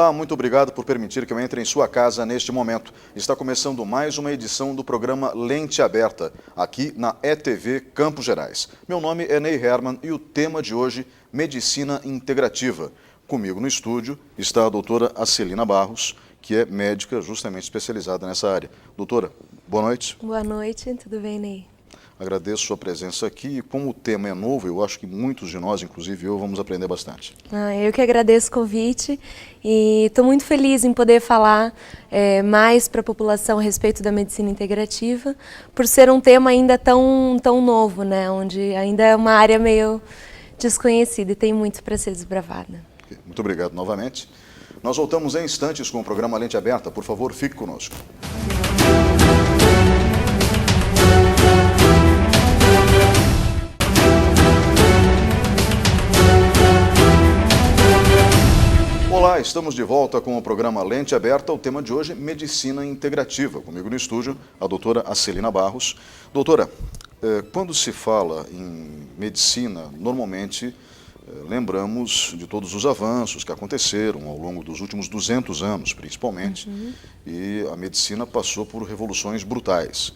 Olá, muito obrigado por permitir que eu entre em sua casa neste momento. Está começando mais uma edição do programa Lente Aberta, aqui na ETV Campos Gerais. Meu nome é Ney Herman e o tema de hoje, Medicina Integrativa. Comigo no estúdio está a doutora Acelina Barros, que é médica justamente especializada nessa área. Doutora, boa noite. Boa noite, tudo bem, Ney? Agradeço sua presença aqui e como o tema é novo, eu acho que muitos de nós, inclusive eu, vamos aprender bastante. Eu que agradeço o convite e estou muito feliz em poder falar mais para a população a respeito da medicina integrativa, por ser um tema ainda tão novo, né? Onde ainda é uma área meio desconhecida e tem muito para ser desbravada. Muito obrigado novamente. Nós voltamos em instantes com o programa Lente Aberta. Por favor, fique conosco. Olá, estamos de volta com o programa Lente Aberta. O tema de hoje, Medicina Integrativa. Comigo no estúdio, a doutora Acelina Barros. Doutora, quando se fala em medicina, normalmente lembramos de todos os avanços que aconteceram ao longo dos últimos 200 anos, principalmente, e a medicina passou por revoluções brutais.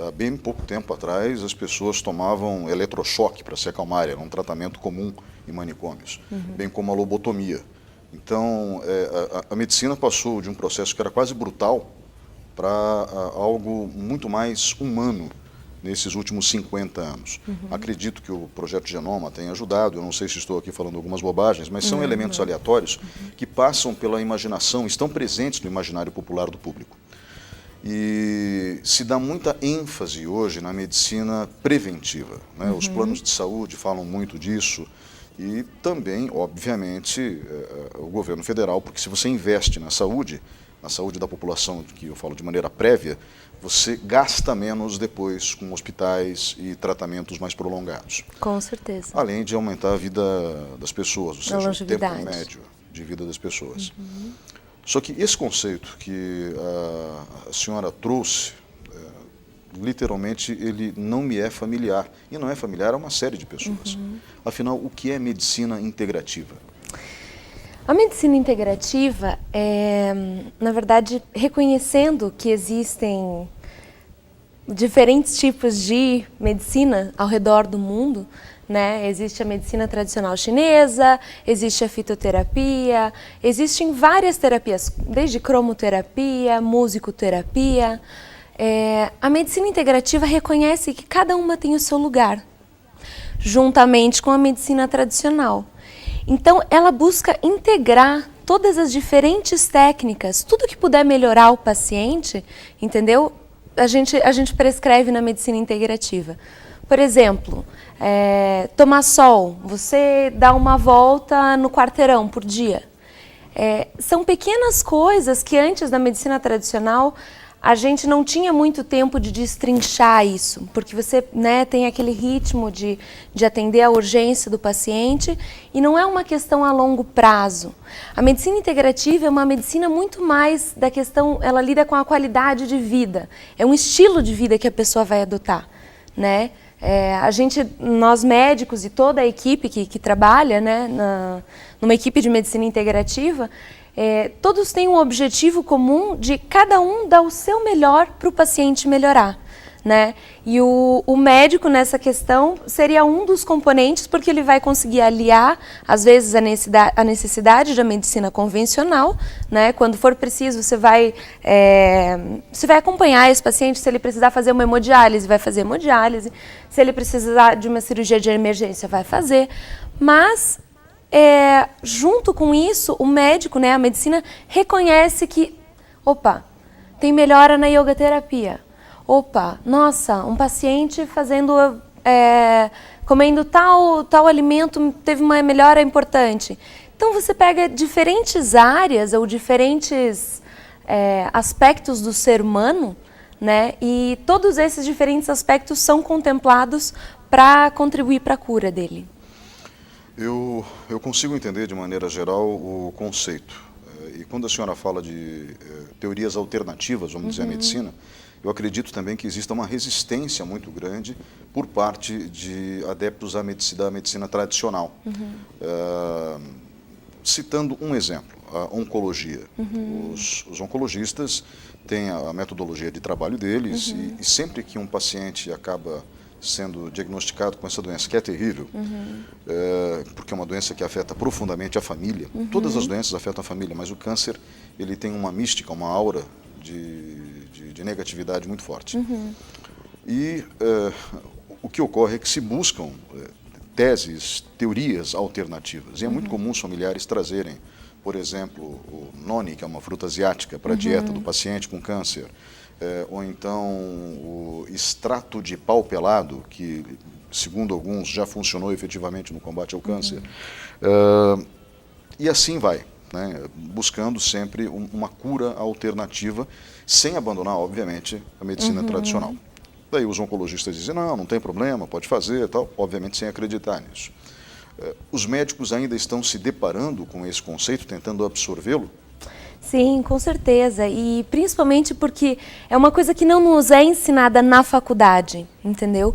Há bem pouco tempo atrás, as pessoas tomavam eletrochoque para se acalmar, era um tratamento comum em manicômios, bem como a lobotomia. Então, a medicina passou de um processo que era quase brutal para algo muito mais humano nesses últimos 50 anos. Acredito que o Projeto Genoma tenha ajudado, eu não sei se estou aqui falando algumas bobagens, mas são elementos aleatórios que passam pela imaginação, estão presentes no imaginário popular do público. E se dá muita ênfase hoje na medicina preventiva, né? Os planos de saúde falam muito disso e também, obviamente, o governo federal, porque se você investe na saúde da população, que eu falo de maneira prévia, você gasta menos depois com hospitais e tratamentos mais prolongados. Com certeza. Além de aumentar a vida das pessoas, ou seja, o tempo médio de vida das pessoas. Só que esse conceito que a senhora trouxe, literalmente, ele não me é familiar. E não é familiar a uma série de pessoas. Afinal, o que é medicina integrativa? A medicina integrativa é, na verdade, reconhecendo que existem diferentes tipos de medicina ao redor do mundo, né? Existe a medicina tradicional chinesa, existe a fitoterapia, existem várias terapias, desde cromoterapia, musicoterapia. A medicina integrativa reconhece que cada uma tem o seu lugar, juntamente com a medicina tradicional. Então, ela busca integrar todas as diferentes técnicas, tudo que puder melhorar o paciente, entendeu? A gente prescreve na medicina integrativa. Por exemplo, tomar sol, você dá uma volta no quarteirão por dia. São pequenas coisas que antes da medicina tradicional a gente não tinha muito tempo de destrinchar isso, porque você, né, tem aquele ritmo de atender a urgência do paciente e não é uma questão a longo prazo. A medicina integrativa é uma medicina muito mais da questão, ela lida com a qualidade de vida, é um estilo de vida que a pessoa vai adotar, né? Nós médicos e toda a equipe que trabalha, né, numa equipe de medicina integrativa, todos têm um objetivo comum de cada um dar o seu melhor para o paciente melhorar, né? E o médico nessa questão seria um dos componentes, porque ele vai conseguir aliar, às vezes, a necessidade da medicina convencional, né? Quando for preciso, você vai acompanhar esse paciente, se ele precisar fazer uma hemodiálise, vai fazer hemodiálise, se ele precisar de uma cirurgia de emergência, vai fazer, mas junto com isso, o médico, né, a medicina, reconhece que, opa, tem melhora na iogaterapia. Opa, nossa, um paciente comendo tal alimento teve uma melhora importante. Então você pega diferentes áreas ou diferentes aspectos do ser humano, né, e todos esses diferentes aspectos são contemplados para contribuir para a cura dele. Eu consigo entender de maneira geral o conceito. E quando a senhora fala de teorias alternativas, vamos dizer, à medicina, eu acredito também que exista uma resistência muito grande por parte de adeptos da medicina tradicional. Citando um exemplo, a oncologia. Os oncologistas têm a metodologia de trabalho deles e sempre que um paciente acaba sendo diagnosticado com essa doença, que é terrível, porque é uma doença que afeta profundamente a família. Todas as doenças afetam a família, mas o câncer ele tem uma mística, uma aura de negatividade muito forte. E o que ocorre é que se buscam teses, teorias alternativas. E é muito comum os familiares trazerem, por exemplo, o noni, que é uma fruta asiática, para a dieta do paciente com câncer. Ou então o extrato de pau pelado, que, segundo alguns, já funcionou efetivamente no combate ao câncer. E assim vai, né? Buscando sempre uma cura alternativa, sem abandonar, obviamente, a medicina tradicional. Daí os oncologistas dizem, não tem problema, pode fazer, tal, obviamente sem acreditar nisso. Os médicos ainda estão se deparando com esse conceito, tentando absorvê-lo? Sim, com certeza, e principalmente porque é uma coisa que não nos é ensinada na faculdade, entendeu?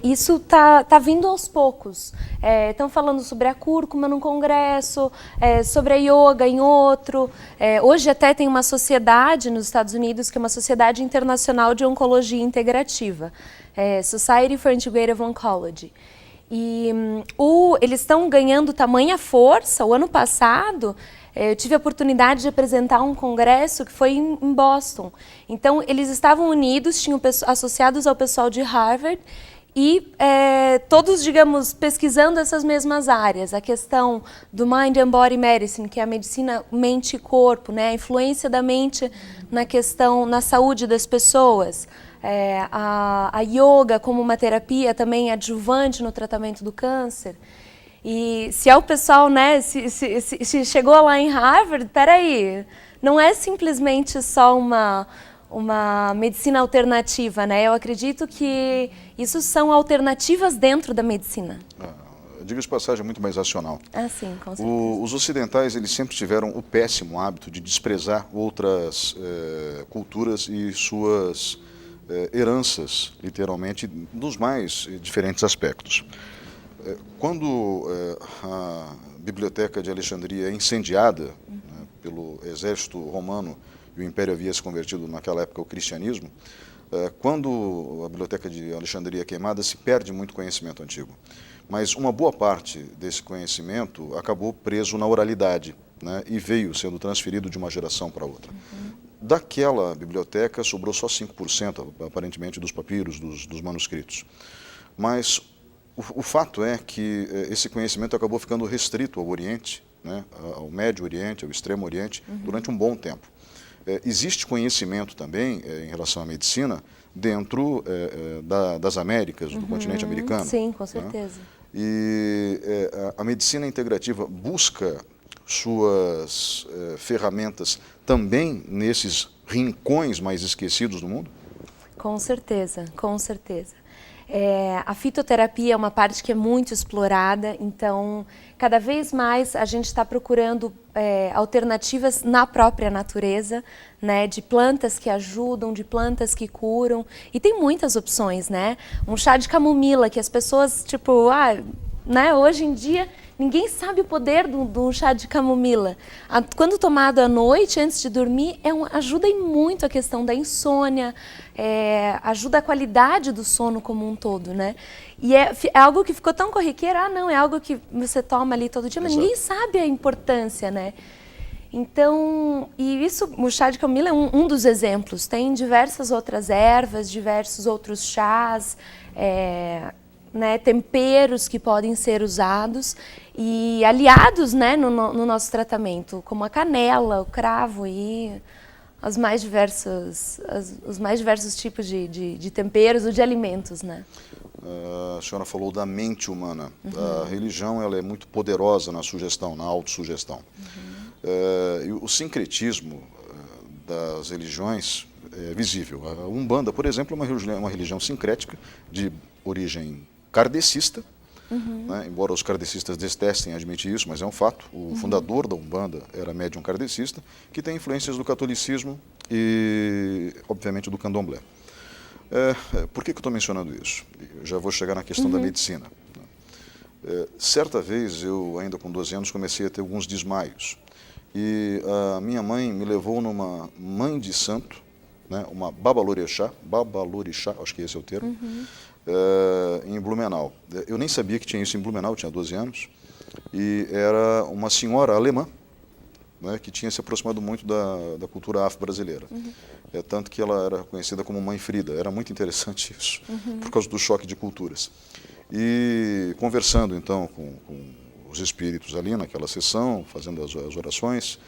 Isso tá vindo aos poucos. Estão falando sobre a cúrcuma num congresso, sobre a yoga em outro. Hoje até tem uma sociedade nos Estados Unidos, que é uma Sociedade Internacional de Oncologia Integrativa, Society for Integrative Oncology. E eles estão ganhando tamanha força. O ano passado, eu tive a oportunidade de apresentar um congresso que foi em Boston. Então, eles estavam unidos, tinham associados ao pessoal de Harvard, e todos, digamos, pesquisando essas mesmas áreas. A questão do Mind and Body Medicine, que é a medicina mente e corpo, né? A influência da mente na saúde das pessoas. A yoga como uma terapia também adjuvante no tratamento do câncer. E se é o pessoal, né, se chegou lá em Harvard, peraí, não é simplesmente só uma medicina alternativa, né? Eu acredito que isso são alternativas dentro da medicina. Diga de passagem, é muito mais racional. Sim, com certeza. Os ocidentais, eles sempre tiveram o péssimo hábito de desprezar outras culturas e suas heranças, literalmente, dos mais diferentes aspectos. Quando a Biblioteca de Alexandria é incendiada pelo exército romano e o Império havia se convertido naquela época ao cristianismo, quando a Biblioteca de Alexandria é queimada, se perde muito conhecimento antigo. Mas uma boa parte desse conhecimento acabou preso na oralidade, né, e veio sendo transferido de uma geração para outra. Daquela biblioteca sobrou só 5%, aparentemente, dos papiros, dos manuscritos. Mas o fato é que esse conhecimento acabou ficando restrito ao Oriente, né, ao Médio Oriente, ao Extremo Oriente, durante um bom tempo. Existe conhecimento também em relação à medicina dentro das Américas, do continente americano. Sim, com certeza. Né? E a medicina integrativa busca suas ferramentas também nesses rincões mais esquecidos do mundo? Com certeza, com certeza. A fitoterapia é uma parte que é muito explorada, então cada vez mais a gente está procurando alternativas na própria natureza, né, de plantas que ajudam, de plantas que curam, e tem muitas opções, né? Um chá de camomila que as pessoas, tipo, né, hoje em dia ninguém sabe o poder do chá de camomila. Quando tomado à noite, antes de dormir, ajuda em muito a questão da insônia, ajuda a qualidade do sono como um todo, né? E é algo que ficou tão corriqueiro, não, é algo que você toma ali todo dia, mas ninguém sabe a importância, né? Então, o chá de camomila é um dos exemplos. Tem diversas outras ervas, diversos outros chás, né, temperos que podem ser usados e aliados, né, no nosso tratamento, como a canela, o cravo e os mais diversos tipos de temperos ou de alimentos, né? A senhora falou da mente humana. A religião ela é muito poderosa na sugestão, na autossugestão. E o sincretismo das religiões é visível. A Umbanda, por exemplo, é uma religião sincrética de origem kardecista, né? Embora os kardecistas detestem admitir isso, mas é um fato. O fundador da Umbanda era médium kardecista, que tem influências do catolicismo e, obviamente, do candomblé. Por que eu estou mencionando isso? Eu já vou chegar na questão da medicina. Certa vez, eu ainda com 12 anos, comecei a ter alguns desmaios. e a minha mãe me levou numa mãe de santo, né, uma babalorixá, acho que esse é o termo, em Blumenau. Eu nem sabia que tinha isso em Blumenau, eu tinha 12 anos, e era uma senhora alemã, né, que tinha se aproximado muito da cultura afro-brasileira. Tanto que ela era conhecida como Mãe Frida. Era muito interessante isso, por causa do choque de culturas. E conversando, então, com os espíritos ali naquela sessão, fazendo as orações,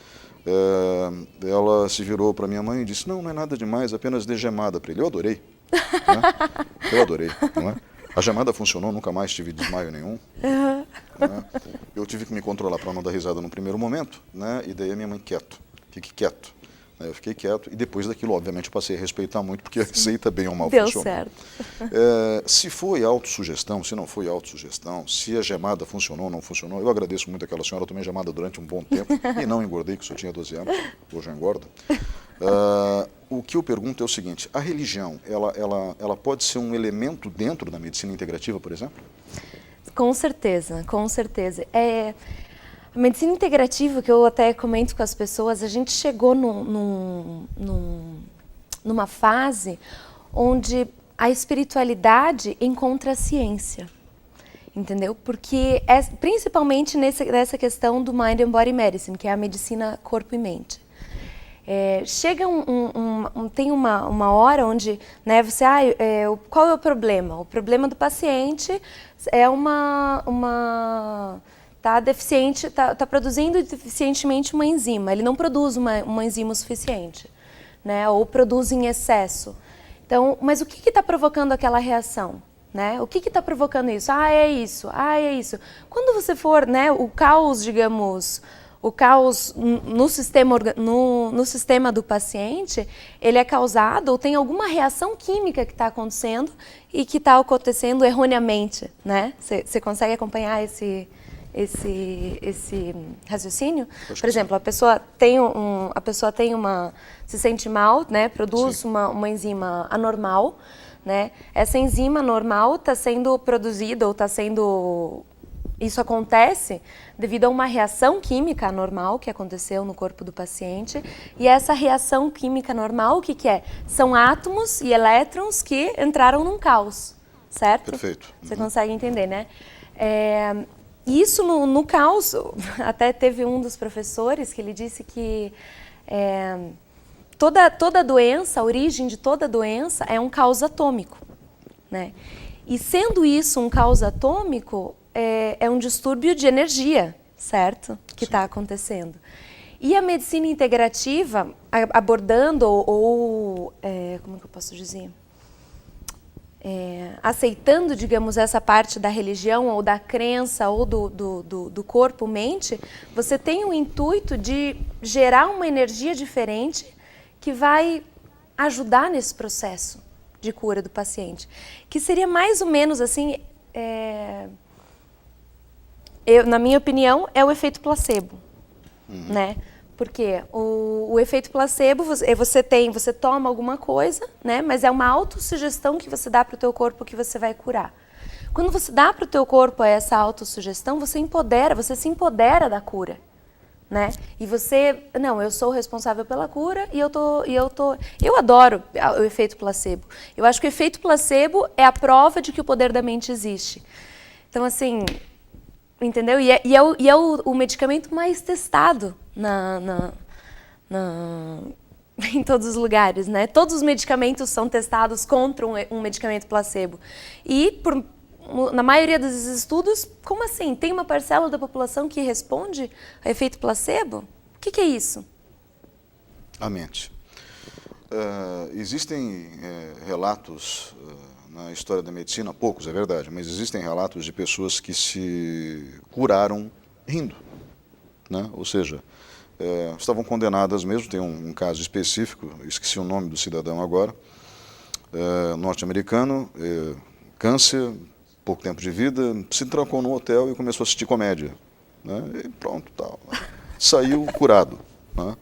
ela se virou para minha mãe e disse, não é nada demais, apenas dê gemada para ele. Eu adorei. Né? Eu adorei, não é? A gemada funcionou, nunca mais tive desmaio nenhum. Né? Eu tive que me controlar para não dar risada no primeiro momento, né? E daí a minha mãe, fique quieto. Eu fiquei quieto e depois daquilo, obviamente, eu passei a respeitar muito, porque a receita bem ou mal funcionou. Deu certo. Se foi autossugestão, se não foi autossugestão, se a gemada funcionou ou não funcionou, eu agradeço muito aquela senhora, eu tomei gemada durante um bom tempo e não engordei, que só tinha 12 anos, hoje eu engordo. O que eu pergunto é o seguinte, a religião, ela pode ser um elemento dentro da medicina integrativa, por exemplo? Com certeza, com certeza. A medicina integrativa, que eu até comento com as pessoas, a gente chegou numa fase onde a espiritualidade encontra a ciência, entendeu? Porque principalmente nessa questão do Mind and Body Medicine, que é a medicina corpo e mente. Chega tem uma hora onde, né, qual é o problema? O problema do paciente é tá produzindo deficientemente uma enzima, ele não produz uma enzima o suficiente, né, ou produz em excesso. Então, mas o que está provocando aquela reação? Né? O que está provocando isso? É isso. Quando você for, né, o caos, digamos, no sistema do paciente, ele é causado ou tem alguma reação química que está acontecendo e que está acontecendo erroneamente, né? Você consegue acompanhar esse raciocínio? Por exemplo, a pessoa se sente mal, né? Produz uma enzima anormal, né? Essa enzima anormal está sendo produzida ou isso acontece devido a uma reação química anormal que aconteceu no corpo do paciente. E essa reação química normal, o que é? São átomos e elétrons que entraram num caos, certo? Perfeito. Você consegue entender, né? Isso no caos, até teve um dos professores que ele disse que toda doença, a origem de toda doença é um caos atômico, né? E sendo isso um caos atômico, é um distúrbio de energia, certo? Que está acontecendo. E a medicina integrativa, abordando como que eu posso dizer? Aceitando, digamos, essa parte da religião ou da crença ou do corpo-mente, você tem o intuito de gerar uma energia diferente que vai ajudar nesse processo de cura do paciente. Que seria mais ou menos assim, na minha opinião, é o efeito placebo, né? Porque o efeito placebo, você toma alguma coisa, né? Mas é uma autossugestão que você dá para o teu corpo que você vai curar. Quando você dá para o teu corpo essa autossugestão, você se empodera da cura, né? E eu sou responsável pela cura e eu adoro o efeito placebo. Eu acho que o efeito placebo é a prova de que o poder da mente existe. Então, assim, entendeu? E é o medicamento mais testado em todos os lugares, né? Todos os medicamentos são testados contra um medicamento placebo. E, na maioria dos estudos, como assim? Tem uma parcela da população que responde a efeito placebo? O que é isso? A mente. Existem relatos na história da medicina, poucos, é verdade, mas existem relatos de pessoas que se curaram rindo, né? Ou seja, estavam condenadas mesmo, tem um caso específico, esqueci o nome do cidadão agora, norte-americano, câncer, pouco tempo de vida, se trancou num hotel e começou a assistir comédia, né? E pronto, tal, né? Saiu curado, né?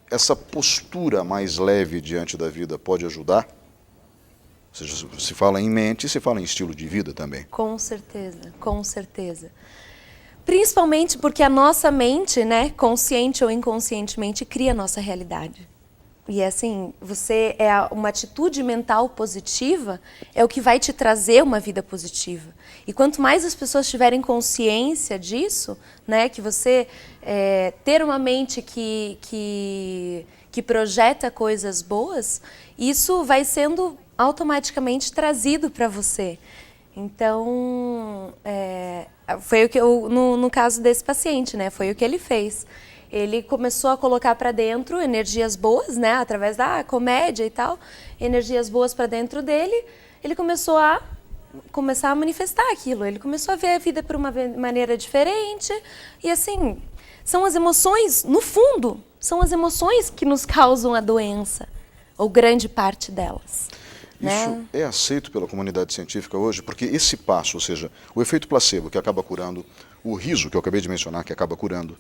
Essa postura mais leve diante da vida pode ajudar? Ou seja, se fala em mente, se fala em estilo de vida também. Com certeza, com certeza. Principalmente porque a nossa mente, né, consciente ou inconscientemente, cria a nossa realidade. E assim, uma atitude mental positiva é o que vai te trazer uma vida positiva. E quanto mais as pessoas tiverem consciência disso, né, que você ter uma mente que projeta coisas boas, isso vai sendo automaticamente trazido para você. Então, foi o que no caso desse paciente, né, foi o que ele fez. Ele começou a colocar para dentro energias boas, né, através da comédia e tal, energias boas para dentro dele. Ele começou a manifestar aquilo. Ele começou a ver a vida por uma maneira diferente. E assim, são as emoções, no fundo, são as emoções que nos causam a doença, ou grande parte delas. Isso é aceito pela comunidade científica hoje? Porque esse passo, ou seja, o efeito placebo que acaba curando, o riso que eu acabei de mencionar que acaba curando,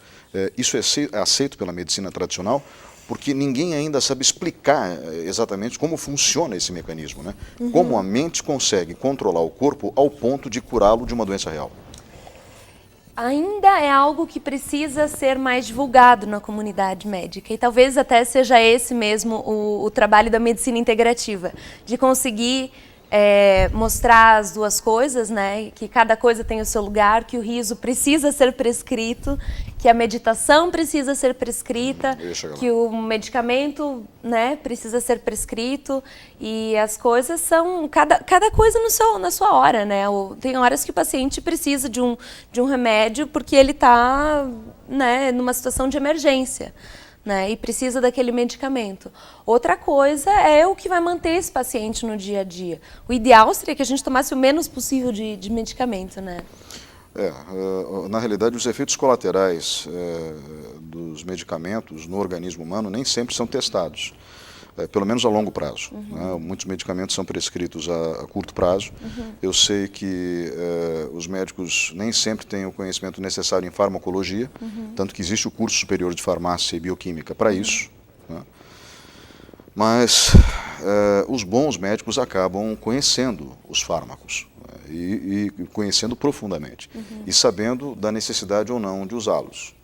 isso é aceito pela medicina tradicional? Porque ninguém ainda sabe explicar exatamente como funciona esse mecanismo, né? Como a mente consegue controlar o corpo ao ponto de curá-lo de uma doença real. Ainda é algo que precisa ser mais divulgado na comunidade médica. E talvez até seja esse mesmo o trabalho da medicina integrativa, de conseguir mostrar as duas coisas, né? Que cada coisa tem o seu lugar, que o riso precisa ser prescrito, que a meditação precisa ser prescrita, que o medicamento, né, precisa ser prescrito, e as coisas são cada coisa na sua hora, né? Tem horas que o paciente precisa de um remédio porque ele está, né, numa situação de emergência, né, e precisa daquele medicamento. Outra coisa é o que vai manter esse paciente no dia a dia. O ideal seria que a gente tomasse o menos possível de medicamento, né? Na realidade, os efeitos colaterais dos medicamentos no organismo humano nem sempre são testados, pelo menos a longo prazo. Né? Muitos medicamentos são prescritos a curto prazo. Eu sei que os médicos nem sempre têm o conhecimento necessário em farmacologia, tanto que existe o curso superior de farmácia e bioquímica para isso. Né? Mas os bons médicos acabam conhecendo os fármacos. E conhecendo profundamente, e sabendo da necessidade ou não de usá-los.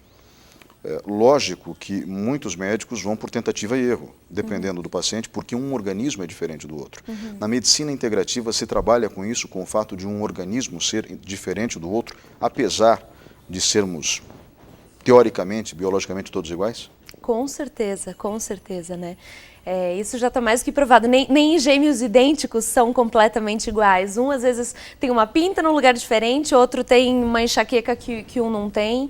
Lógico que muitos médicos vão por tentativa e erro, dependendo do paciente, porque um organismo é diferente do outro. Na medicina integrativa se trabalha com isso, com o fato de um organismo ser diferente do outro, apesar de sermos, teoricamente, biologicamente, todos iguais? Com certeza, né? Isso já está mais que provado. Nem gêmeos idênticos são completamente iguais. Um, às vezes, tem uma pinta num lugar diferente, outro tem uma enxaqueca que um não tem.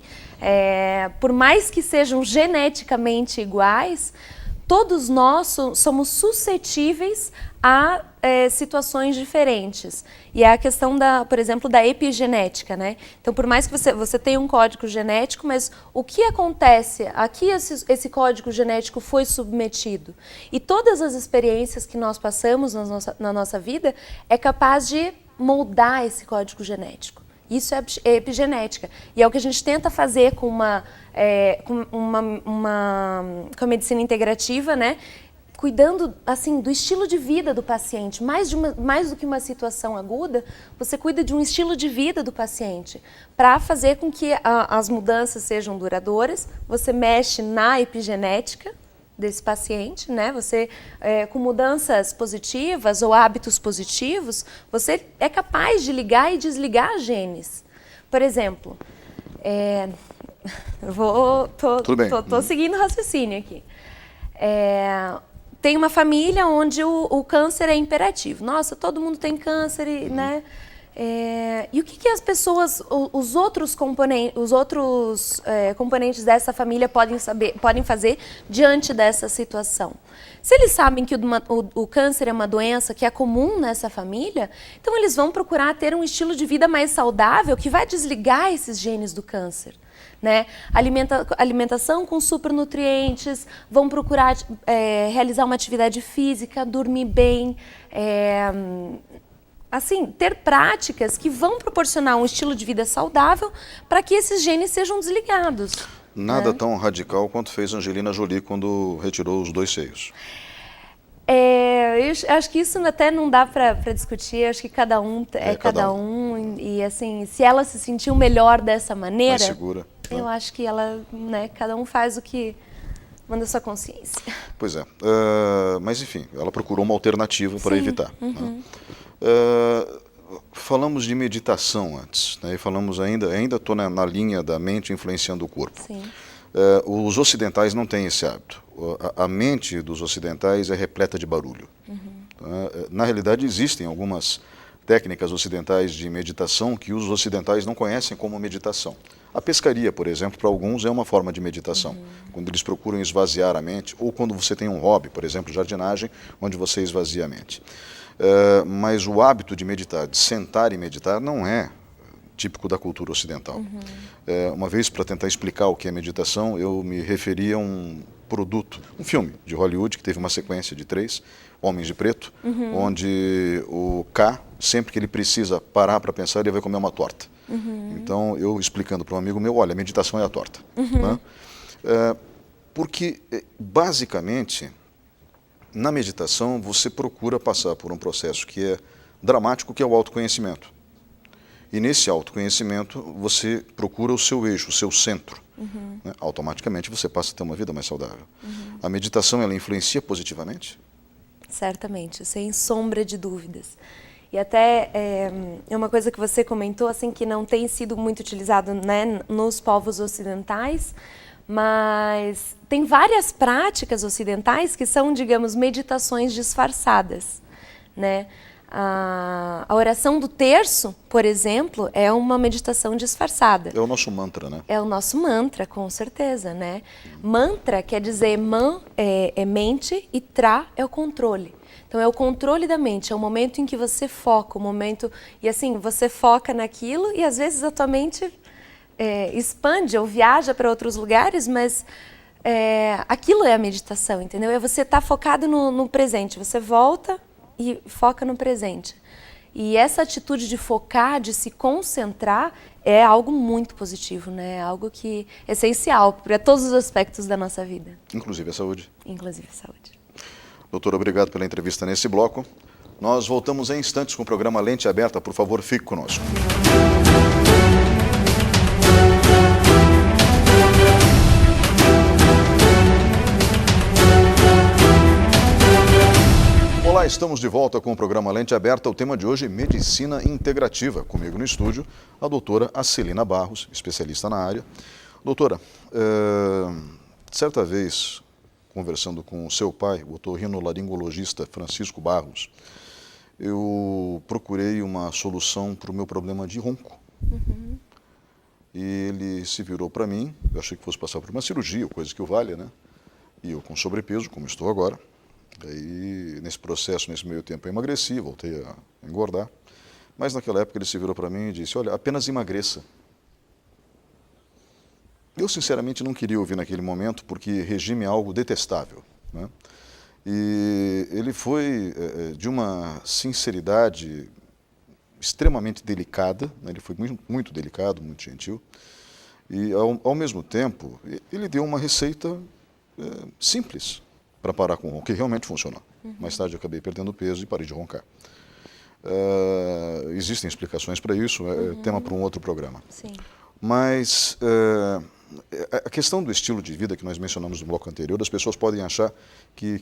Por mais que sejam geneticamente iguais, todos nós somos suscetíveis a situações diferentes. E é a questão, por exemplo, da epigenética, né? Então, por mais que você tenha um código genético, mas o que acontece? Aqui esse código genético foi submetido. E todas as experiências que nós passamos na nossa vida é capaz de moldar esse código genético. Isso é epigenética. E é o que a gente tenta fazer com a medicina integrativa, né? Cuidando assim do estilo de vida do paciente, mais do que uma situação aguda, você cuida de um estilo de vida do paciente, para fazer com que as mudanças sejam duradouras. Você mexe na epigenética desse paciente, né? Você, com mudanças positivas ou hábitos positivos, você é capaz de ligar e desligar genes. Por exemplo, tô seguindo o raciocínio aqui. Tem uma família onde o câncer é imperativo. Nossa, todo mundo tem câncer, né? E o que as pessoas, os outros componentes dessa família podem fazer diante dessa situação? Se eles sabem que o câncer é uma doença que é comum nessa família, então eles vão procurar ter um estilo de vida mais saudável que vai desligar esses genes do câncer. Né? Alimentação com supernutrientes, vão procurar realizar uma atividade física, dormir bem, assim, ter práticas que vão proporcionar um estilo de vida saudável para que esses genes sejam desligados. Nada tão radical quanto fez Angelina Jolie quando retirou os 2 seios. Eu acho que isso até não dá para discutir, acho que cada um é cada um, e assim, se ela se sentiu melhor dessa maneira, mais segura, eu acho que ela, né, cada um faz o que manda a sua consciência. Pois é, mas enfim, ela procurou uma alternativa para evitar. Né? Falamos de meditação antes, né? E falamos ainda estou na linha da mente influenciando o corpo. Sim. Os ocidentais não têm esse hábito. A mente dos ocidentais é repleta de barulho. Na realidade, existem algumas técnicas ocidentais de meditação que os ocidentais não conhecem como meditação. A pescaria, por exemplo, para alguns é uma forma de meditação, quando eles procuram esvaziar a mente, ou quando você tem um hobby, por exemplo, jardinagem, onde você esvazia a mente. Mas o hábito de meditar, de sentar e meditar, não é típico da cultura ocidental. Uma vez, para tentar explicar o que é meditação, eu me referi a um produto, um filme de Hollywood que teve uma sequência de 3, Homens de Preto, onde o K, sempre que ele precisa parar para pensar, ele vai comer uma torta. Então, eu explicando para um amigo meu, olha, a meditação é a torta. Né? Porque, basicamente, na meditação, você procura passar por um processo que é dramático, que é o autoconhecimento. E nesse autoconhecimento, você procura o seu eixo, o seu centro. Né? Automaticamente, você passa a ter uma vida mais saudável. A meditação, ela influencia positivamente? Certamente, sem sombra de dúvidas. E até é uma coisa que você comentou, assim, que não tem sido muito utilizado, né, nos povos ocidentais, mas tem várias práticas ocidentais que são, digamos, meditações disfarçadas, né? A oração do terço, por exemplo, é uma meditação disfarçada. É o nosso mantra, né? É o nosso mantra, com certeza, né? Mantra quer dizer man é mente e tra é o controle. Então é o controle da mente, é o momento em que você foca, o momento... E assim, você foca naquilo e às vezes a tua mente expande ou viaja para outros lugares, mas aquilo é a meditação, entendeu? É você estar focado no presente, você volta e foca no presente. E essa atitude de focar, de se concentrar, é algo muito positivo, né? É algo que é essencial para todos os aspectos da nossa vida. Inclusive a saúde. Inclusive a saúde. Doutor, obrigado pela entrevista nesse bloco. Nós voltamos em instantes com o programa Lente Aberta. Por favor, fique conosco. Olá, estamos de volta com o programa Lente Aberta. O tema de hoje é Medicina Integrativa. Comigo no estúdio, a doutora Acelina Barros, especialista na área. Doutora, certa vez, conversando com o seu pai, o otorrinolaringologista Francisco Barros, eu procurei uma solução para o meu problema de ronco. E ele se virou para mim, eu achei que fosse passar por uma cirurgia, coisa que o valha, né? E eu com sobrepeso, como estou agora. Aí, nesse processo, nesse meio tempo, eu emagreci, voltei a engordar. Mas naquela época ele se virou para mim e disse, olha, apenas emagreça. Eu, sinceramente, não queria ouvir naquele momento, porque regime é algo detestável, né? E ele foi de uma sinceridade extremamente delicada, né? Ele foi muito delicado, muito gentil. E, ao mesmo tempo, ele deu uma receita simples para parar com o ronco, que realmente funcionou. Mais tarde eu acabei perdendo peso e parei de roncar. Existem explicações para isso, é tema para um outro programa. Sim. Mas a questão do estilo de vida que nós mencionamos no bloco anterior, as pessoas podem achar que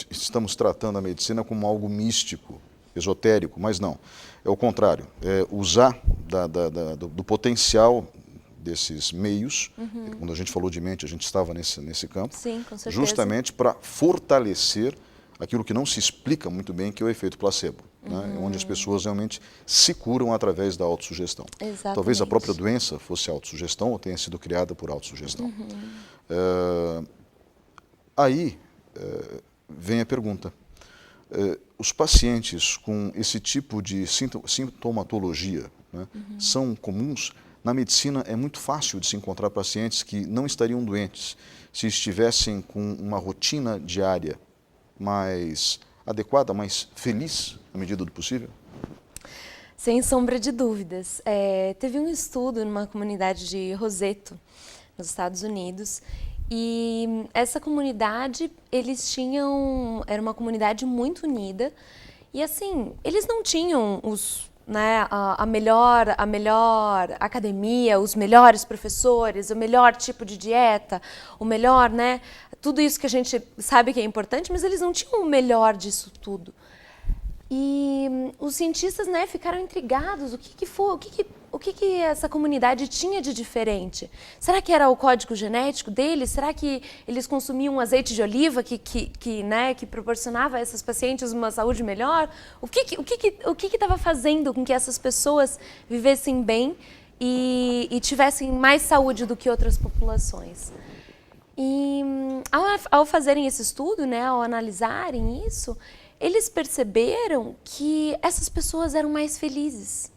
estamos tratando a medicina como algo místico, esotérico, mas não. É o contrário, é usar do potencial desses meios. Quando a gente falou de mente, a gente estava nesse campo. Sim, com certeza. Justamente para fortalecer aquilo que não se explica muito bem, que é o efeito placebo, né? Onde as pessoas realmente se curam através da autossugestão. Exatamente. Talvez a própria doença fosse autossugestão ou tenha sido criada por autossugestão. Aí vem a pergunta. Os pacientes com esse tipo de sintomatologia, né, são comuns? Na medicina é muito fácil de se encontrar pacientes que não estariam doentes se estivessem com uma rotina diária mais adequada, mais feliz, na medida do possível? Sem sombra de dúvidas. Teve um estudo numa comunidade de Roseto, nos Estados Unidos, E essa comunidade, era uma comunidade muito unida. E assim, eles não tinham a melhor academia, os melhores professores, o melhor tipo de dieta, o melhor, tudo isso que a gente sabe que é importante, mas eles não tinham o melhor disso tudo. E os cientistas, ficaram intrigados, o que essa comunidade tinha de diferente? Será que era o código genético deles? Será que eles consumiam azeite de oliva que proporcionava a essas pacientes uma saúde melhor? O que estava fazendo com que essas pessoas vivessem bem e tivessem mais saúde do que outras populações? E ao fazerem esse estudo, ao analisarem isso, eles perceberam que essas pessoas eram mais felizes.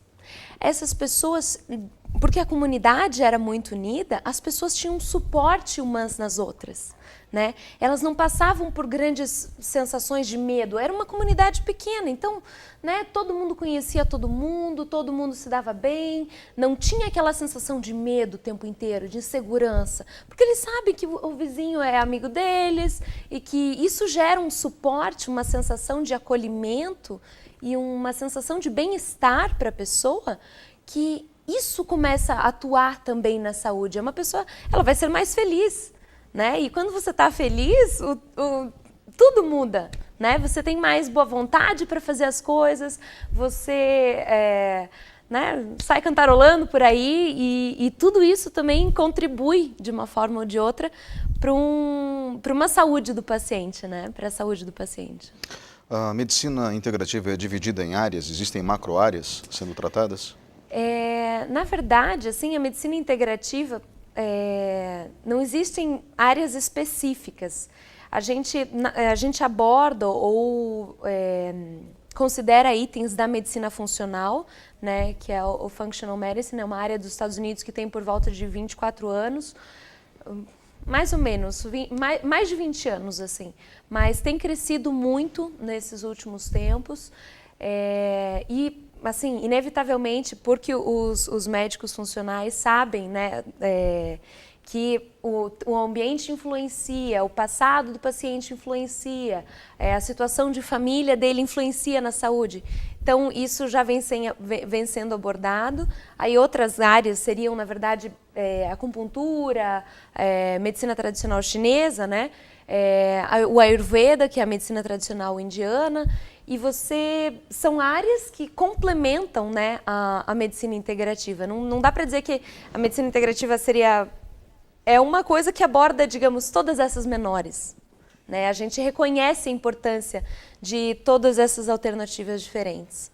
Essas pessoas, porque a comunidade era muito unida, as pessoas tinham suporte umas nas outras, Elas não passavam por grandes sensações de medo. Era uma comunidade pequena, então, todo mundo conhecia todo mundo se dava bem, não tinha aquela sensação de medo o tempo inteiro, de insegurança, porque eles sabem que o vizinho é amigo deles e que isso gera um suporte, uma sensação de acolhimento e uma sensação de bem-estar para a pessoa, que isso começa a atuar também na saúde. Uma pessoa, ela vai ser mais feliz, E quando você está feliz, tudo muda, Você tem mais boa vontade para fazer as coisas, você sai cantarolando por aí e tudo isso também contribui de uma forma ou de outra para uma saúde do paciente, para a saúde do paciente. A medicina integrativa é dividida em áreas? Existem macro-áreas sendo tratadas? Na verdade, assim, a medicina integrativa, não existem áreas específicas. A gente aborda ou considera itens da medicina funcional, que é o Functional Medicine, é uma área dos Estados Unidos que tem por volta de 24 anos, mais ou menos, mais de 20 anos, assim. Mas tem crescido muito nesses últimos tempos e, assim, inevitavelmente, porque os médicos funcionais sabem, que o ambiente influencia, o passado do paciente influencia, a situação de família dele influencia na saúde. Então, isso já vem sendo abordado. Aí outras áreas seriam, na verdade, acupuntura, medicina tradicional chinesa, o Ayurveda, que é a medicina tradicional indiana, e são áreas que complementam, a medicina integrativa. Não dá para dizer que a medicina integrativa é uma coisa que aborda, digamos, todas essas menores. A gente reconhece a importância de todas essas alternativas diferentes.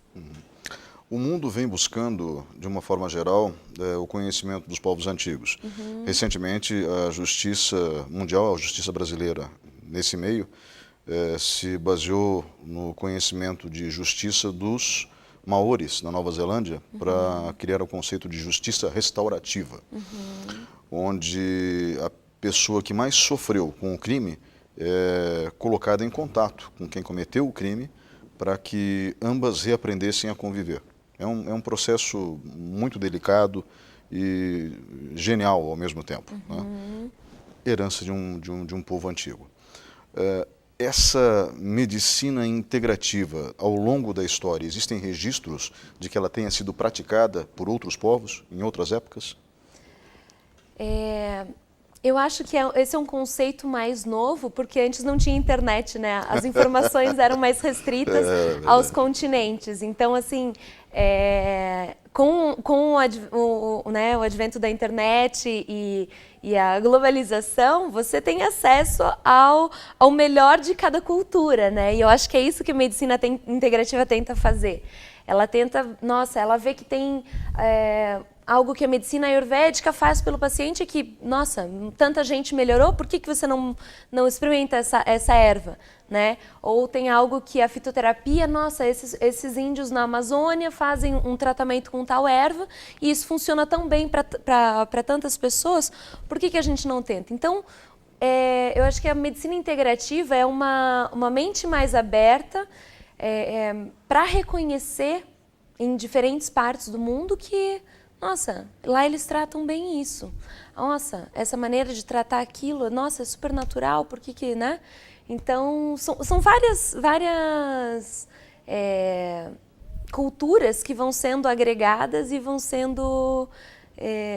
O mundo vem buscando, de uma forma geral, o conhecimento dos povos antigos. Recentemente, a Justiça Mundial, a Justiça Brasileira, nesse meio, se baseou no conhecimento de justiça dos maores, na Nova Zelândia, para criar o conceito de justiça restaurativa, onde a pessoa que mais sofreu com o crime é colocada em contato com quem cometeu o crime para que ambas reaprendessem a conviver. É um processo muito delicado e genial ao mesmo tempo. Herança de um povo antigo. Essa medicina integrativa, ao longo da história, existem registros de que ela tenha sido praticada por outros povos em outras épocas? Eu acho que esse é um conceito mais novo, porque antes não tinha internet, As informações eram mais restritas aos continentes. Então, assim, com o advento da internet e a globalização, você tem acesso ao melhor de cada cultura, E eu acho que é isso que a medicina integrativa tenta fazer. Ela tenta, ela vê que tem algo que a medicina ayurvédica faz pelo paciente que, tanta gente melhorou, por que você não experimenta essa erva, Ou tem algo que a fitoterapia, esses índios na Amazônia fazem um tratamento com tal erva e isso funciona tão bem para tantas pessoas, por que a gente não tenta? Então, eu acho que a medicina integrativa é uma mente mais aberta para reconhecer em diferentes partes do mundo que Nossa, lá eles tratam bem isso. Nossa, essa maneira de tratar aquilo, nossa, é super natural, por que que, né? Então, são várias culturas que vão sendo agregadas e vão sendo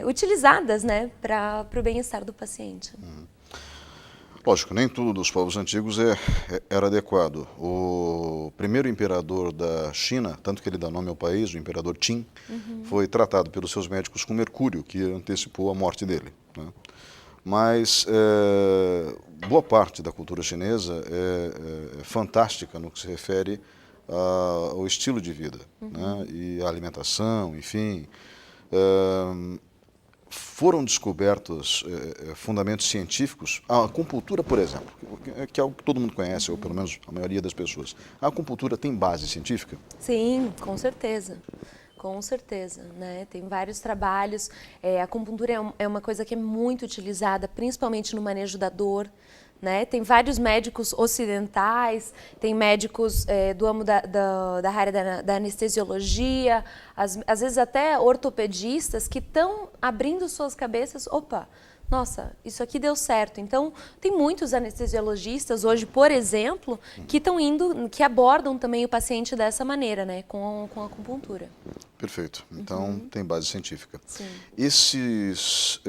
utilizadas, né, para o bem-estar do paciente. Lógico, nem tudo dos povos antigos era adequado. O primeiro imperador da China, tanto que ele dá nome ao país, o imperador Qin, foi tratado pelos seus médicos com mercúrio, que antecipou a morte dele, né? Mas boa parte da cultura chinesa é fantástica no que se refere ao estilo de vida, né? E à alimentação, enfim. Foram descobertos fundamentos científicos. A acupuntura, por exemplo, que é algo que todo mundo conhece, ou pelo menos a maioria das pessoas. A acupuntura tem base científica? Sim, com certeza. Com certeza, né? Tem vários trabalhos. A acupuntura é uma coisa que é muito utilizada, principalmente no manejo da dor, né? Tem vários médicos ocidentais, tem médicos do âmbito da área da anestesiologia, às vezes até ortopedistas que estão abrindo suas cabeças, opa, nossa, isso aqui deu certo. Então, tem muitos anestesiologistas hoje, por exemplo, que estão indo, que abordam também o paciente dessa maneira, né, com a acupuntura. Perfeito. Então, tem base científica. Sim. Esses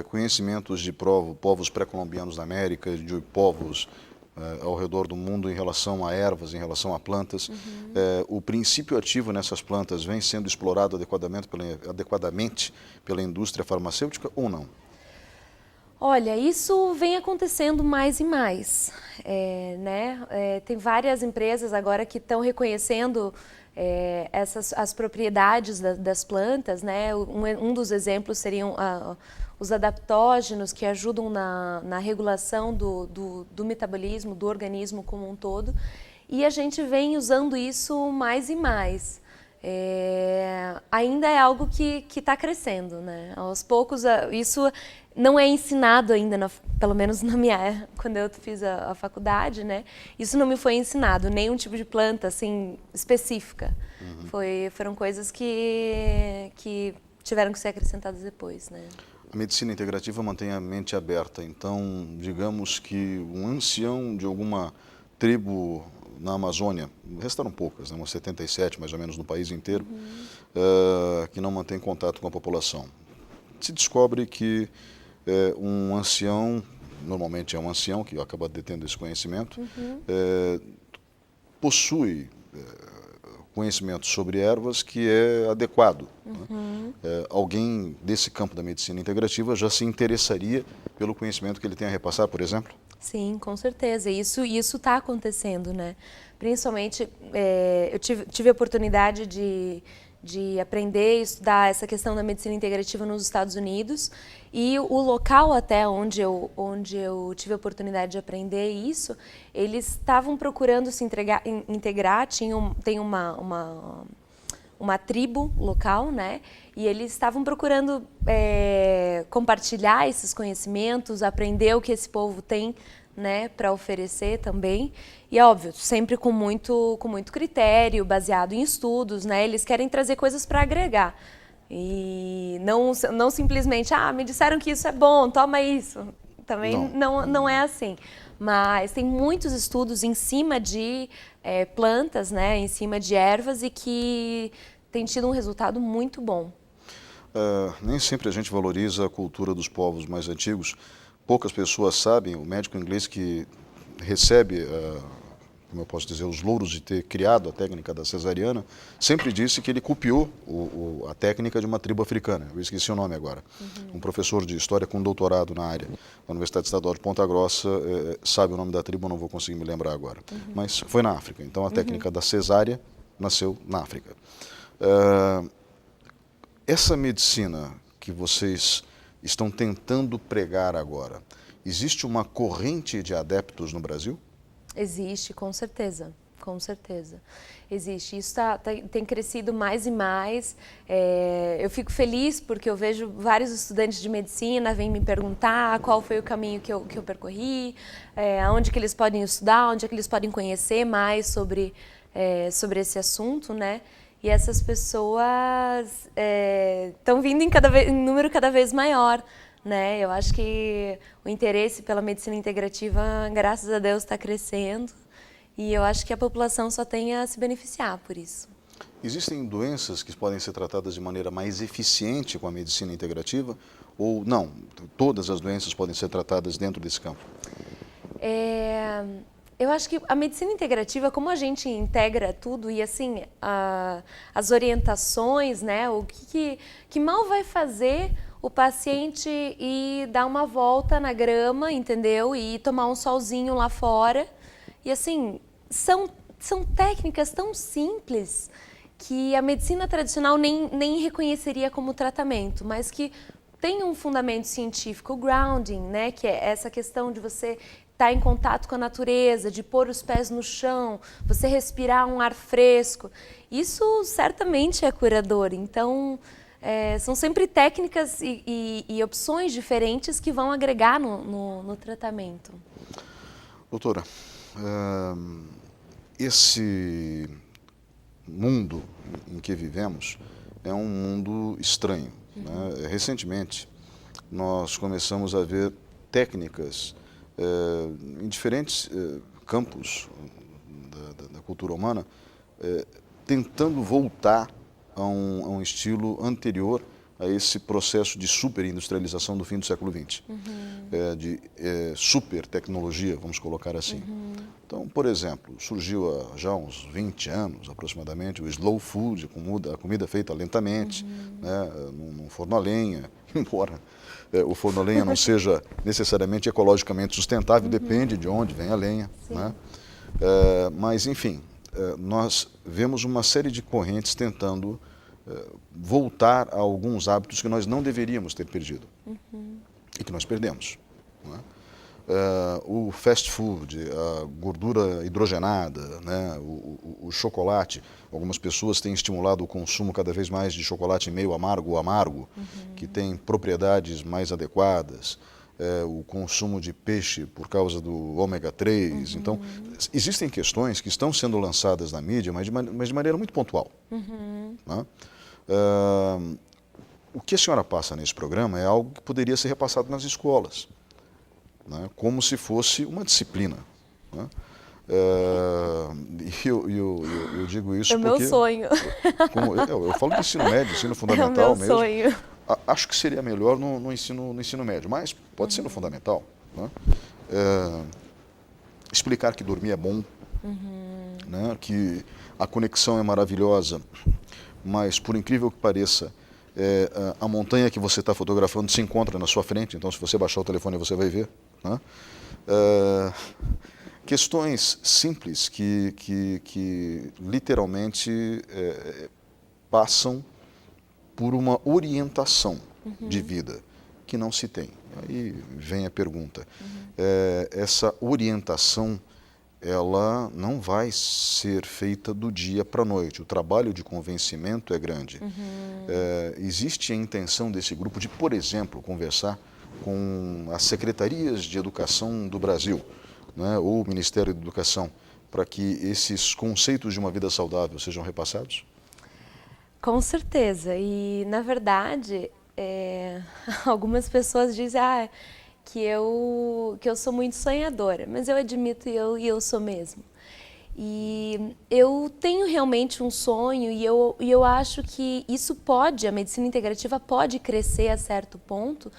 conhecimentos de povos pré-colombianos da América, de povos ao redor do mundo em relação a ervas, em relação a plantas, o princípio ativo nessas plantas vem sendo explorado adequadamente pela indústria farmacêutica ou não? Olha, isso vem acontecendo mais e mais, né? Tem várias empresas agora que estão reconhecendo as propriedades das plantas, né? Um dos exemplos seriam os adaptógenos que ajudam na regulação do metabolismo, do organismo como um todo, e a gente vem usando isso mais e mais. Ainda é algo que está crescendo, né? Aos poucos, isso não é ensinado ainda, pelo menos na minha, quando eu fiz a faculdade, né? Isso não me foi ensinado, nenhum tipo de planta assim específica. Foram coisas que tiveram que ser acrescentadas depois, né? A medicina integrativa mantém a mente aberta. Então, digamos que um ancião de alguma tribo na Amazônia, restaram poucas, né, umas 77 mais ou menos no país inteiro, que não mantém contato com a população. Se descobre que um ancião, normalmente é um ancião que acaba detendo esse conhecimento, possui conhecimento sobre ervas que é adequado. Né? Alguém desse campo da medicina integrativa já se interessaria pelo conhecimento que ele tem a repassar, por exemplo? Sim, com certeza. Isso está acontecendo, né? Principalmente, eu tive a oportunidade de aprender e estudar essa questão da medicina integrativa nos Estados Unidos, e o local até onde eu tive a oportunidade de aprender isso, eles estavam procurando se integrar, tem uma tribo local, né? E eles estavam procurando compartilhar esses conhecimentos, aprender o que esse povo tem, né, para oferecer também. E óbvio, sempre com muito critério, baseado em estudos, né? Eles querem trazer coisas para agregar. E não simplesmente, me disseram que isso é bom, toma isso. Também não é assim. Mas tem muitos estudos em cima de plantas, né, em cima de ervas, e que tem tido um resultado muito bom. Nem sempre a gente valoriza a cultura dos povos mais antigos. Poucas pessoas sabem, o médico inglês que recebe, como eu posso dizer, os louros de ter criado a técnica da cesariana, sempre disse que ele copiou a técnica de uma tribo africana. Eu esqueci o nome agora. Um professor de história com doutorado na área, da Universidade Estadual de Ponta Grossa, sabe o nome da tribo, eu não vou conseguir me lembrar agora. Mas foi na África. Então a técnica da cesárea nasceu na África. Essa medicina que vocês estão tentando pregar agora, existe uma corrente de adeptos no Brasil? Existe, com certeza. Com certeza. Existe. Isso tem crescido mais e mais. Eu fico feliz porque eu vejo vários estudantes de medicina vêm me perguntar qual foi o caminho que eu percorri, onde que eles podem estudar, onde é que eles podem conhecer mais sobre esse assunto, né? E essas pessoas estão vindo em número cada vez maior, né? Eu acho que o interesse pela medicina integrativa, graças a Deus, está crescendo. E eu acho que a população só tem a se beneficiar por isso. Existem doenças que podem ser tratadas de maneira mais eficiente com a medicina integrativa? Ou não? Todas as doenças podem ser tratadas dentro desse campo? Eu acho que a medicina integrativa, como a gente integra tudo e assim, as orientações, né, o que mal vai fazer o paciente ir dar uma volta na grama, entendeu? E tomar um solzinho lá fora. E assim, são técnicas tão simples que a medicina tradicional nem reconheceria como tratamento, mas que tem um fundamento científico, o grounding, né, que é essa questão de você estar em contato com a natureza, de pôr os pés no chão, você respirar um ar fresco. Isso certamente é curador. Então, são sempre técnicas e opções diferentes que vão agregar no tratamento. Doutora, esse mundo em que vivemos é um mundo estranho, né? Recentemente, nós começamos a ver técnicas em diferentes campos da cultura humana tentando voltar a um estilo anterior a esse processo de superindustrialização do fim do século XX, de super tecnologia, vamos colocar assim. Então, por exemplo, surgiu há já uns 20 anos aproximadamente o slow food, a comida feita lentamente, né, num forno a lenha, embora o forno a lenha não seja necessariamente ecologicamente sustentável, depende de onde vem a lenha, né? Mas, enfim, nós vemos uma série de correntes tentando voltar a alguns hábitos que nós não deveríamos ter perdido e que nós perdemos, né? O fast food, a gordura hidrogenada, né? O chocolate. Algumas pessoas têm estimulado o consumo cada vez mais de chocolate meio amargo ou amargo, que tem propriedades mais adequadas. O consumo de peixe por causa do ômega 3. Então, existem questões que estão sendo lançadas na mídia, mas de maneira muito pontual, né? O que a senhora passa nesse programa é algo que poderia ser repassado nas escolas, né, como se fosse uma disciplina, né? Eu digo isso porque... É o meu sonho. Eu falo de ensino médio, ensino fundamental mesmo. É o meu sonho. Acho que seria melhor no ensino médio, mas pode ser no fundamental, né? Explicar que dormir é bom, né, que a conexão é maravilhosa, mas por incrível que pareça, a montanha que você está fotografando se encontra na sua frente, então se você baixar o telefone você vai ver, né? Questões simples que literalmente passam por uma orientação de vida que não se tem. Aí vem a pergunta. Essa orientação, ela não vai ser feita do dia para a noite. O trabalho de convencimento é grande. Existe a intenção desse grupo de, por exemplo, conversar com as secretarias de educação do Brasil, né, ou o Ministério da Educação, para que esses conceitos de uma vida saudável sejam repassados? Com certeza. E, na verdade, algumas pessoas dizem que eu sou muito sonhadora, mas eu admito e eu sou mesmo. E eu tenho realmente um sonho e eu acho que isso a medicina integrativa pode crescer a certo ponto,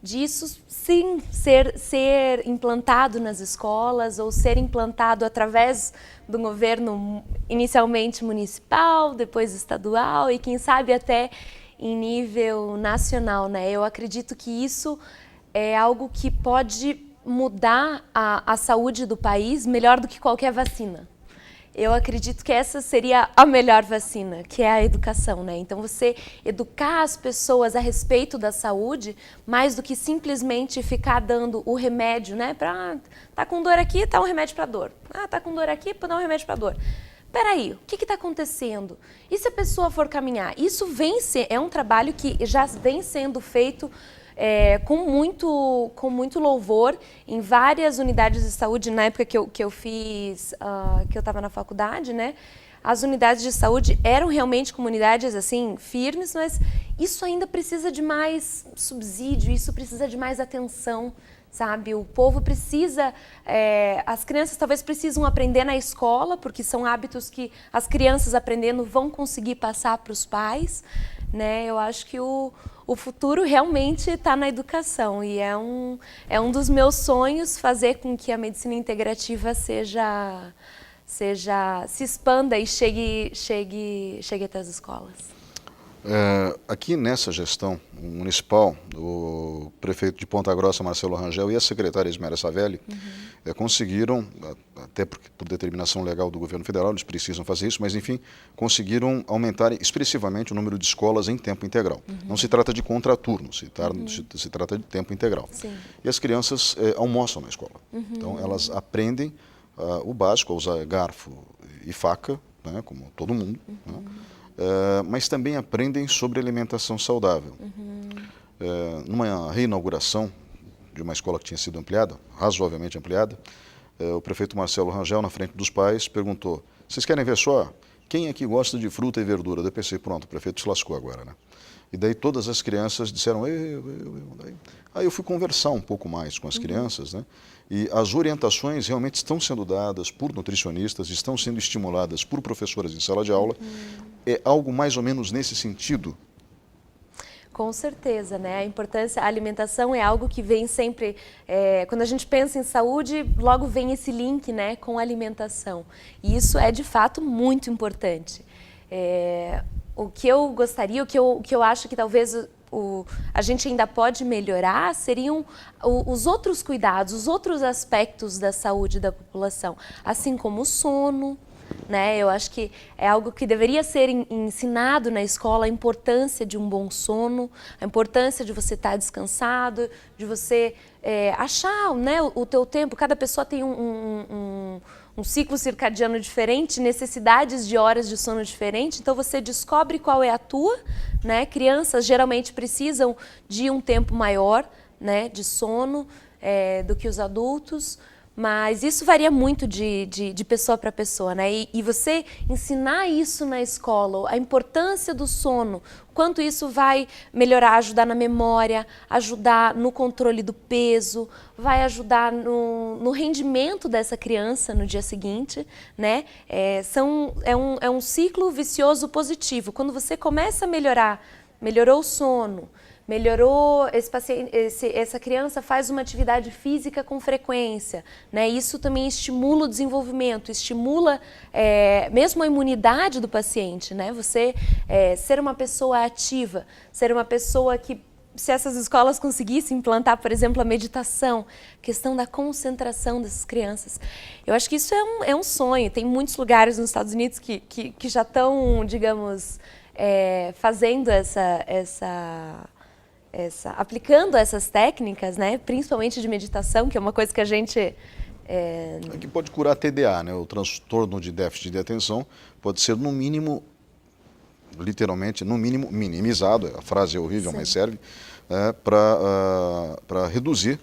disso sim ser implantado nas escolas ou ser implantado através do governo inicialmente municipal, depois estadual e quem sabe até em nível nacional, né? Eu acredito que isso é algo que pode mudar a saúde do país melhor do que qualquer vacina. Eu acredito que essa seria a melhor vacina, que é a educação, né? Então, você educar as pessoas a respeito da saúde, mais do que simplesmente ficar dando o remédio, né? Tá com dor aqui, tá um remédio para dor. Tá com dor aqui, dá um remédio para dor. Peraí, o que está acontecendo? E se a pessoa for caminhar? Isso é um trabalho que já vem sendo feito com muito louvor em várias unidades de saúde. Na época que eu fiz, que eu estava na faculdade, né? as unidades de saúde eram realmente comunidades assim firmes, mas isso ainda precisa de mais subsídio, isso precisa de mais atenção, sabe? O povo precisa, as crianças talvez precisam aprender na escola, porque são hábitos que as crianças aprendendo vão conseguir passar para os pais, né? Eu acho que o futuro realmente está na educação e é um dos meus sonhos fazer com que a medicina integrativa se expanda e chegue até as escolas. Aqui nessa gestão municipal, o prefeito de Ponta Grossa, Marcelo Rangel, e a secretária Esméria Savelli conseguiram, até por determinação legal do governo federal, eles precisam fazer isso, mas enfim, conseguiram aumentar expressivamente o número de escolas em tempo integral. Não se trata de contraturno, se trata de tempo integral. Sim. E as crianças almoçam na escola. Então elas aprendem o básico, a usar garfo e faca, né, como todo mundo, né? Mas também aprendem sobre alimentação saudável. Numa reinauguração de uma escola que tinha sido ampliada, razoavelmente ampliada, o prefeito Marcelo Rangel, na frente dos pais, perguntou: vocês querem ver só? Quem aqui gosta de fruta e verdura? Daí eu pensei, pronto, o prefeito se lascou agora, né? E daí todas as crianças disseram, eu. Aí eu fui conversar um pouco mais com as crianças, né? E as orientações realmente estão sendo dadas por nutricionistas, estão sendo estimuladas por professoras em sala de aula. É algo mais ou menos nesse sentido? Com certeza, né? A importância, a alimentação é algo que vem sempre, quando a gente pensa em saúde, logo vem esse link, né, com a alimentação. E isso é de fato muito importante. O que eu gostaria, o que eu acho que talvez a gente ainda pode melhorar seriam os outros cuidados, os outros aspectos da saúde da população, assim como o sono, né? Eu acho que é algo que deveria ser ensinado na escola, a importância de um bom sono, a importância de você estar descansado, de você achar, né, o teu tempo. Cada pessoa tem um ciclo circadiano diferente, necessidades de horas de sono diferente, então você descobre qual é a tua, né? Crianças geralmente precisam de um tempo maior, né, de sono do que os adultos, mas isso varia muito de pessoa para pessoa, né? E você ensinar isso na escola, a importância do sono, quanto isso vai melhorar, ajudar na memória, ajudar no controle do peso, vai ajudar no rendimento dessa criança no dia seguinte, né? É um ciclo vicioso positivo. Quando você começa a melhorou o sono, melhorou, essa criança faz uma atividade física com frequência, né? Isso também estimula o desenvolvimento, estimula mesmo a imunidade do paciente, né? Você ser uma pessoa ativa, ser uma pessoa que, se essas escolas conseguissem implantar, por exemplo, a meditação, questão da concentração dessas crianças, eu acho que isso é um sonho. Tem muitos lugares nos Estados Unidos que já estão, digamos, fazendo aplicando essas técnicas, né, principalmente de meditação, que é uma coisa que a gente... Que pode curar TDA, né? O transtorno de déficit de atenção pode ser, no mínimo, literalmente, no mínimo, minimizado, a frase é horrível, Sim. mas serve, para reduzir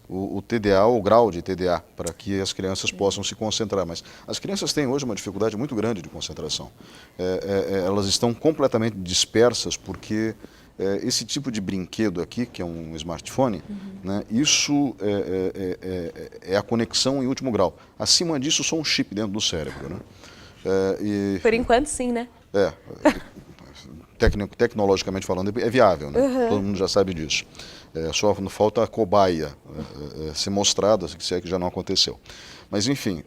o TDA, o grau de TDA, para que as crianças possam se concentrar. Mas as crianças têm hoje uma dificuldade muito grande de concentração. Elas estão completamente dispersas porque... esse tipo de brinquedo aqui, que é um smartphone, né, isso é a conexão em último grau. Acima disso, só um chip dentro do cérebro, né? Por enquanto, sim, né? Tecnologicamente falando, é viável, né? Todo mundo já sabe disso. Só falta a cobaia ser mostrada, se é que já não aconteceu. Mas, enfim,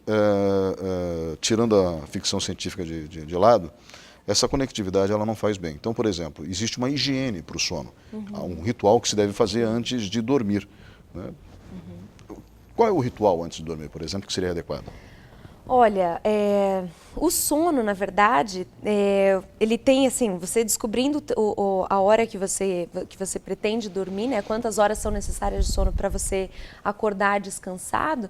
tirando a ficção científica de lado, essa conectividade ela não faz bem. Então, por exemplo, existe uma higiene para o sono. Há um ritual que se deve fazer antes de dormir, né? Qual é o ritual antes de dormir, por exemplo, que seria adequado? Olha, o sono, na verdade, ele tem, assim, você descobrindo a hora que você pretende dormir, né? Quantas horas são necessárias de sono para você acordar descansado,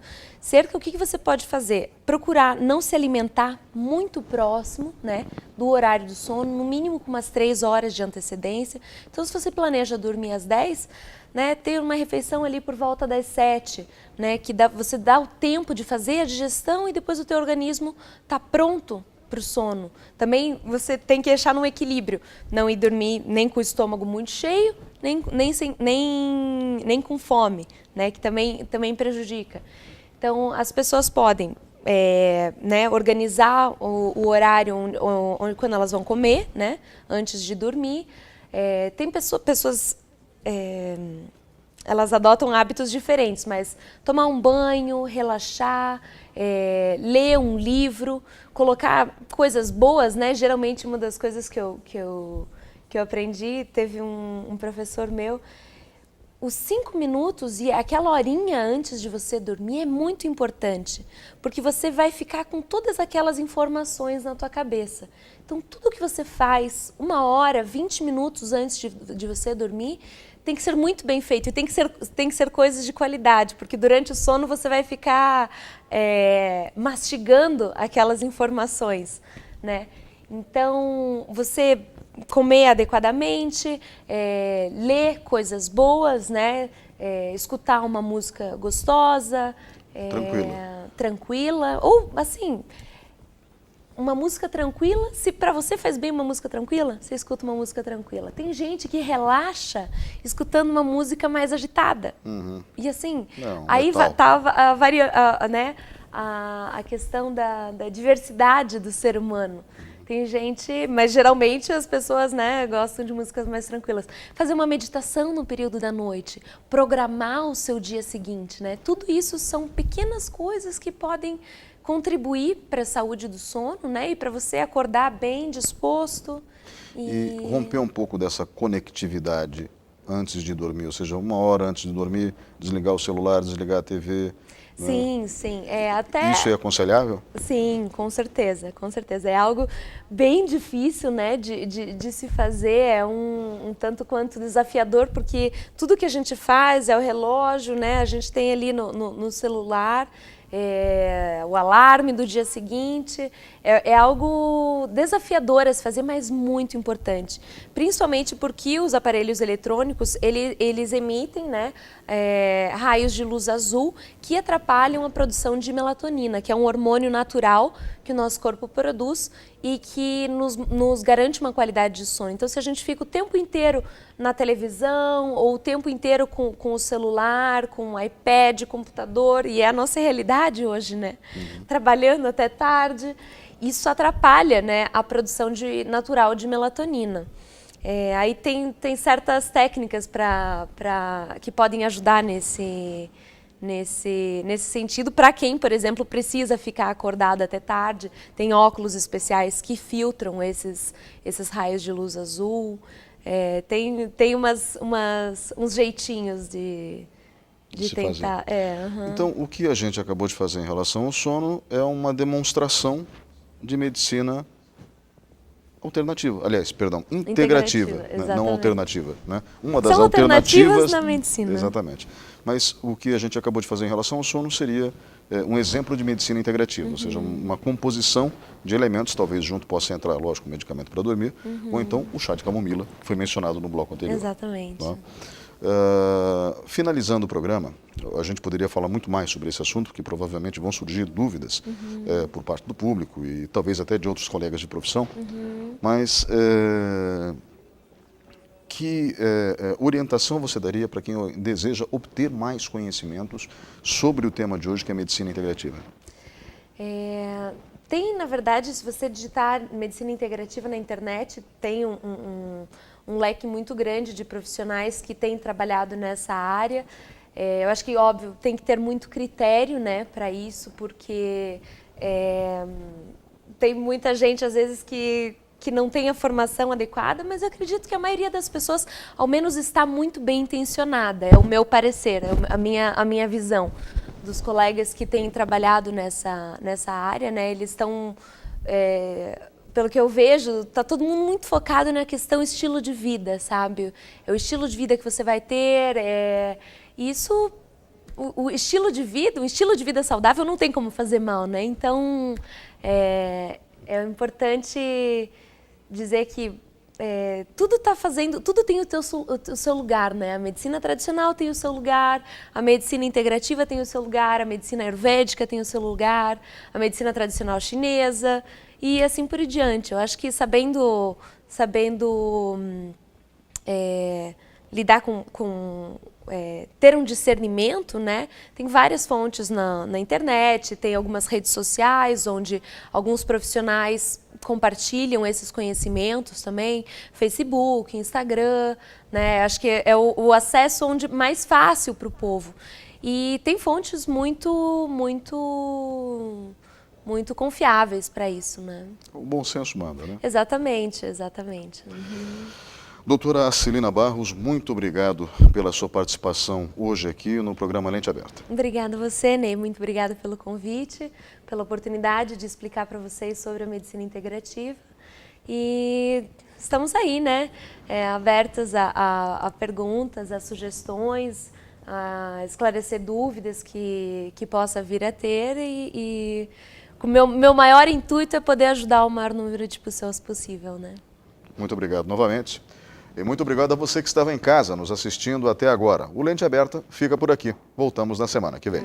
o que você pode fazer? Procurar não se alimentar muito próximo, né, do horário do sono, no mínimo com umas 3 horas de antecedência. Então, se você planeja dormir às 10, né, ter uma refeição ali por volta das 7, né, que você dá o tempo de fazer a digestão e depois o teu organismo está pronto para o sono. Também você tem que achar num equilíbrio, não ir dormir nem com o estômago muito cheio, nem com fome, né, que também prejudica. Então, as pessoas podem né, organizar o horário quando elas vão comer, né, antes de dormir. Tem pessoas elas adotam hábitos diferentes, mas tomar um banho, relaxar, ler um livro, colocar coisas boas, né? Geralmente uma das coisas que eu aprendi, teve um professor meu, os 5 minutos e aquela horinha antes de você dormir é muito importante, porque você vai ficar com todas aquelas informações na tua cabeça. Então, tudo que você faz 1 hora, 20 minutos antes de você dormir, tem que ser muito bem feito e tem que ser coisas de qualidade, porque durante o sono você vai ficar mastigando aquelas informações, né? Então, você comer adequadamente, ler coisas boas, né? Escutar uma música gostosa, tranquila, ou assim, uma música tranquila. Se para você faz bem uma música tranquila, você escuta uma música tranquila. Tem gente que relaxa escutando uma música mais agitada. Uhum. E assim, não, aí estava né, a questão da diversidade do ser humano. Tem gente, mas geralmente as pessoas, né, gostam de músicas mais tranquilas. Fazer uma meditação no período da noite, programar o seu dia seguinte, né? Tudo isso são pequenas coisas que podem contribuir para a saúde do sono, né? E para você acordar bem disposto. E romper um pouco dessa conectividade antes de dormir, ou seja, 1 hora antes de dormir, desligar o celular, desligar a TV. Sim, sim. Até... Isso é aconselhável? Sim, com certeza, com certeza. É algo bem difícil, né, de se fazer, é um tanto quanto desafiador, porque tudo que a gente faz é o relógio, né, a gente tem ali no celular, o alarme do dia seguinte, é algo desafiador a se fazer, mas muito importante. Principalmente porque os aparelhos eletrônicos, eles emitem, né, raios de luz azul que atrapalham a produção de melatonina, que é um hormônio natural que o nosso corpo produz e que nos garante uma qualidade de sono. Então, se a gente fica o tempo inteiro na televisão ou o tempo inteiro com o celular, com o iPad, computador, e é a nossa realidade hoje, né? Trabalhando até tarde, isso atrapalha, né, a produção natural de melatonina. Aí tem certas técnicas que podem ajudar nesse sentido, para quem, por exemplo, precisa ficar acordado até tarde. Tem óculos especiais que filtram esses raios de luz azul. Tem uns jeitinhos de tentar. Então, o que a gente acabou de fazer em relação ao sono é uma demonstração de medicina alternativa, aliás, perdão, integrativa, né? Não alternativa, né? Uma das alternativas na medicina. Exatamente. Mas o que a gente acabou de fazer em relação ao sono seria um exemplo de medicina integrativa, ou seja, uma composição de elementos, talvez junto possa entrar, lógico, um medicamento para dormir, ou então o chá de camomila, que foi mencionado no bloco anterior. Exatamente. Tá? Finalizando o programa, a gente poderia falar muito mais sobre esse assunto, porque provavelmente vão surgir dúvidas por parte do público e talvez até de outros colegas de profissão, mas que orientação você daria para quem deseja obter mais conhecimentos sobre o tema de hoje, que é a medicina integrativa? Tem, na verdade, se você digitar medicina integrativa na internet, tem um leque muito grande de profissionais que têm trabalhado nessa área. Eu acho que, óbvio, tem que ter muito critério, né, para isso, porque tem muita gente, às vezes, que não tem a formação adequada, mas eu acredito que a maioria das pessoas, ao menos, está muito bem intencionada. É o meu parecer, a minha visão dos colegas que têm trabalhado nessa área, né? Eles estão, pelo que eu vejo, está todo mundo muito focado na questão estilo de vida, sabe? É o estilo de vida que você vai ter, isso, o estilo de vida, um estilo de vida saudável não tem como fazer mal, né? Então, é importante dizer que tudo tem o seu lugar, né? A medicina tradicional tem o seu lugar, a medicina integrativa tem o seu lugar, a medicina ayurvédica tem o seu lugar, a medicina tradicional chinesa. e assim por diante. Eu acho que sabendo lidar ter um discernimento, né? Tem várias fontes na internet, tem algumas redes sociais onde alguns profissionais compartilham esses conhecimentos também, Facebook, Instagram, né? Acho que é o acesso mais fácil para o povo. E tem fontes muito confiáveis para isso, né? O bom senso manda, né? Exatamente, exatamente. Uhum. Doutora Celina Barros, muito obrigado pela sua participação hoje aqui no programa Lente Aberta. Obrigada a você, Ney. Muito obrigada pelo convite, pela oportunidade de explicar para vocês sobre a medicina integrativa. E estamos aí, né? Abertas a perguntas, a sugestões, a esclarecer dúvidas que possa vir a ter. E o meu maior intuito é poder ajudar o maior número de pessoas possível, né? Muito obrigado novamente. E muito obrigado a você que estava em casa nos assistindo até agora. O Lente Aberta fica por aqui. Voltamos na semana que vem.